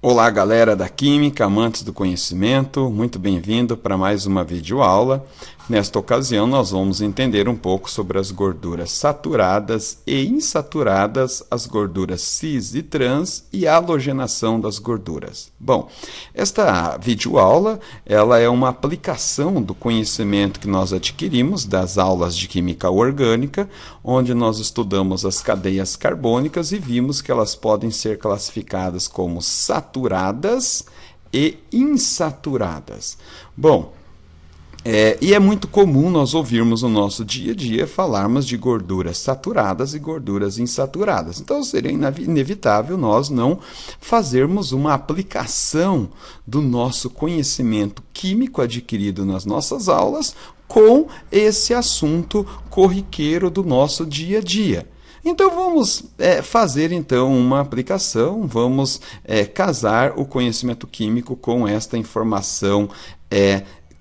Olá, galera da Química, amantes do conhecimento, muito bem-vindo para mais uma videoaula. Nesta ocasião, nós vamos entender um pouco sobre as gorduras saturadas e insaturadas, as gorduras cis e trans e a halogenação das gorduras. Bom, esta videoaula ela é uma aplicação do conhecimento que nós adquirimos das aulas de Química Orgânica, onde nós estudamos as cadeias carbônicas e vimos que elas podem ser classificadas como saturadas e insaturadas. Bom, e é muito comum nós ouvirmos no nosso dia a dia falarmos de gorduras saturadas e gorduras insaturadas. Então seria inevitável nós não fazermos uma aplicação do nosso conhecimento químico adquirido nas nossas aulas com esse assunto corriqueiro do nosso dia a dia. Então vamos fazer então uma aplicação, vamos casar o conhecimento químico com esta informação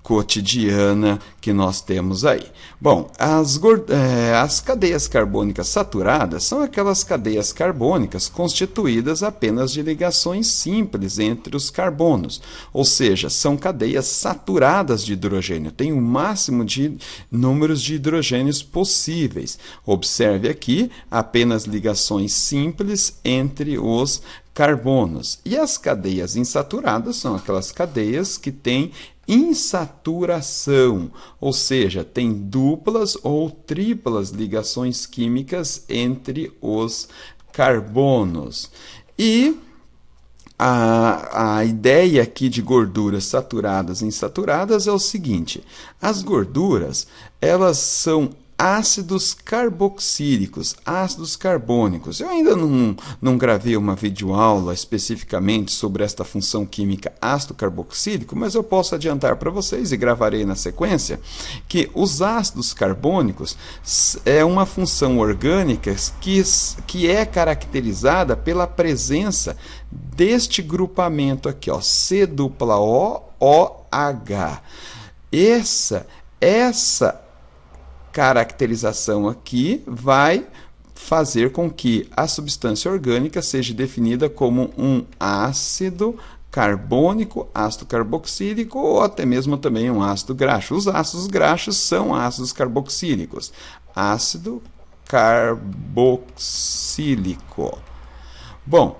cotidiana que nós temos aí. Bom, as cadeias carbônicas saturadas são aquelas cadeias carbônicas constituídas apenas de ligações simples entre os carbonos, ou seja, são cadeias saturadas de hidrogênio, tem o máximo de números de hidrogênios possíveis. Observe aqui apenas ligações simples entre os carbonos. E as cadeias insaturadas são aquelas cadeias que têm insaturação, ou seja, tem duplas ou triplas ligações químicas entre os carbonos. E a ideia aqui de gorduras saturadas e insaturadas é o seguinte: as gorduras, elas são ácidos carboxílicos, ácidos carbônicos. Eu ainda não gravei uma videoaula especificamente sobre esta função química ácido carboxílico, mas eu posso adiantar para vocês, e gravarei na sequência, que os ácidos carbônicos é uma função orgânica que é caracterizada pela presença deste grupamento aqui, ó, C-O-O-H. Essa caracterização aqui vai fazer com que a substância orgânica seja definida como um ácido carbônico, ácido carboxílico ou até mesmo também um ácido graxo. Os ácidos graxos são ácidos carboxílicos. Ácido carboxílico. Bom,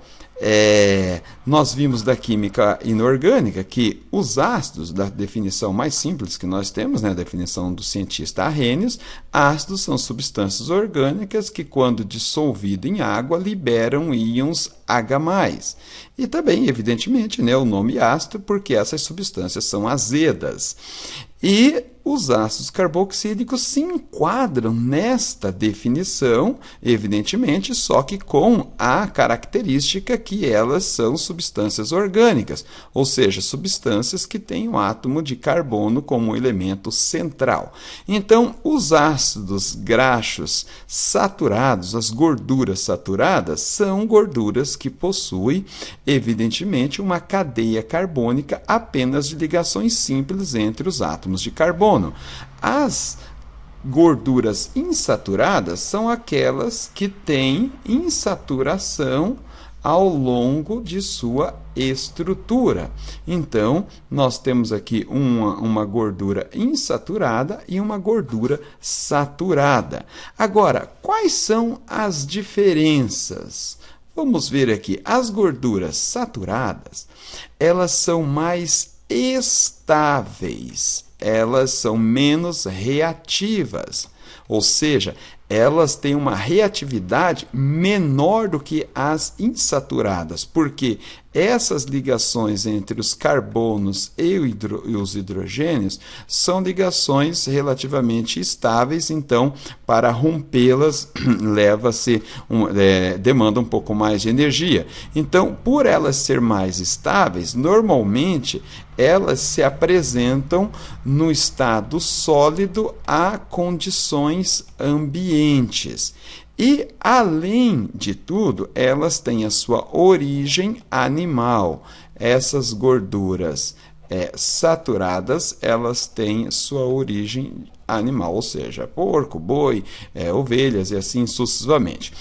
nós vimos da química inorgânica que os ácidos, da definição mais simples que nós temos, né, a definição do cientista Arrhenius, ácidos são substâncias orgânicas que, quando dissolvido em água, liberam íons H+. E também, evidentemente, né, o nome ácido, porque essas substâncias são azedas. E os ácidos carboxílicos se enquadram nesta definição, evidentemente, só que com a característica que elas são substâncias orgânicas, ou seja, substâncias que têm o átomo de carbono como elemento central. Então, os ácidos graxos saturados, as gorduras saturadas, são gorduras que possuem, evidentemente, uma cadeia carbônica apenas de ligações simples entre os átomos de carbono. As gorduras insaturadas são aquelas que têm insaturação ao longo de sua estrutura. Então, nós temos aqui uma gordura insaturada e uma gordura saturada. Agora, quais são as diferenças? Vamos ver aqui. As gorduras saturadas, elas são mais estáveis. Elas são menos reativas, ou seja, elas têm uma reatividade menor do que as insaturadas, porque essas ligações entre os carbonos e os hidrogênios são ligações relativamente estáveis, então, para rompê-las, demanda um pouco mais de energia. Então, por elas ser mais estáveis, normalmente elas se apresentam no estado sólido a condições ambientes. E, além de tudo, elas têm a sua origem animal. Essas gorduras saturadas, elas têm sua origem animal, ou seja, porco, boi, ovelhas e assim sucessivamente.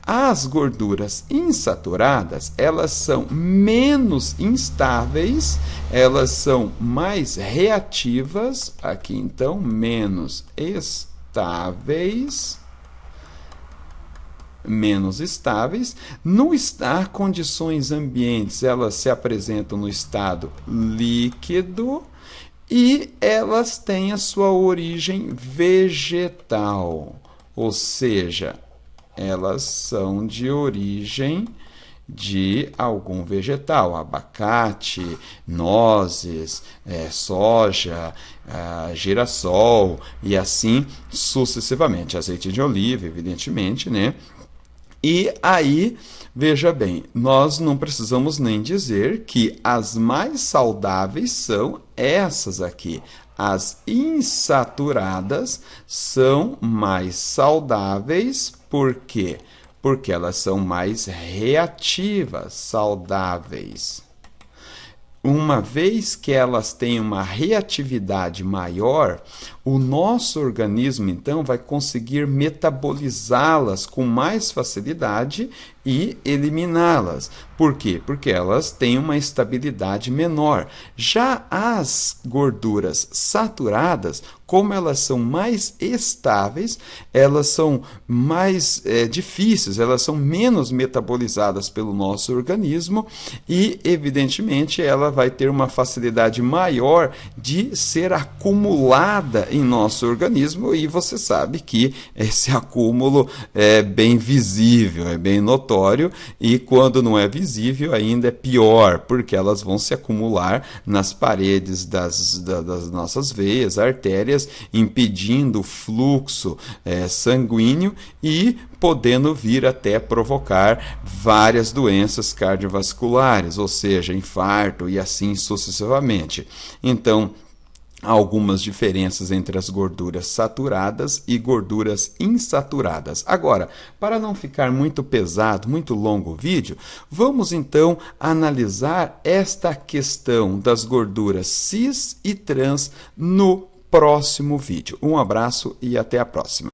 As gorduras insaturadas, elas são menos instáveis, elas são mais reativas, aqui então, menos estáveis, Nas condições ambientes, elas se apresentam no estado líquido e elas têm a sua origem vegetal, ou seja, elas são de origem de algum vegetal, abacate, nozes, soja, girassol e assim sucessivamente, azeite de oliva, evidentemente, né? E aí, veja bem, nós não precisamos nem dizer que as mais saudáveis são essas aqui. As insaturadas são mais saudáveis, por quê? Porque elas são mais reativas, saudáveis. Uma vez que elas têm uma reatividade maior, o nosso organismo, então, vai conseguir metabolizá-las com mais facilidade e eliminá-las. Por quê? Porque elas têm uma estabilidade menor. Já as gorduras saturadas, como elas são mais estáveis, elas são mais difíceis, elas são menos metabolizadas pelo nosso organismo e, evidentemente, ela vai ter uma facilidade maior de ser acumulada em nosso organismo e você sabe que esse acúmulo é bem visível, é bem notório e quando não é visível ainda é pior, porque elas vão se acumular nas paredes das nossas veias, artérias, impedindo o fluxo sanguíneo e podendo vir até provocar várias doenças cardiovasculares, ou seja, infarto e assim sucessivamente. Então, há algumas diferenças entre as gorduras saturadas e gorduras insaturadas. Agora, para não ficar muito pesado, muito longo o vídeo, vamos então analisar esta questão das gorduras cis e trans no próximo vídeo. Um abraço e até a próxima.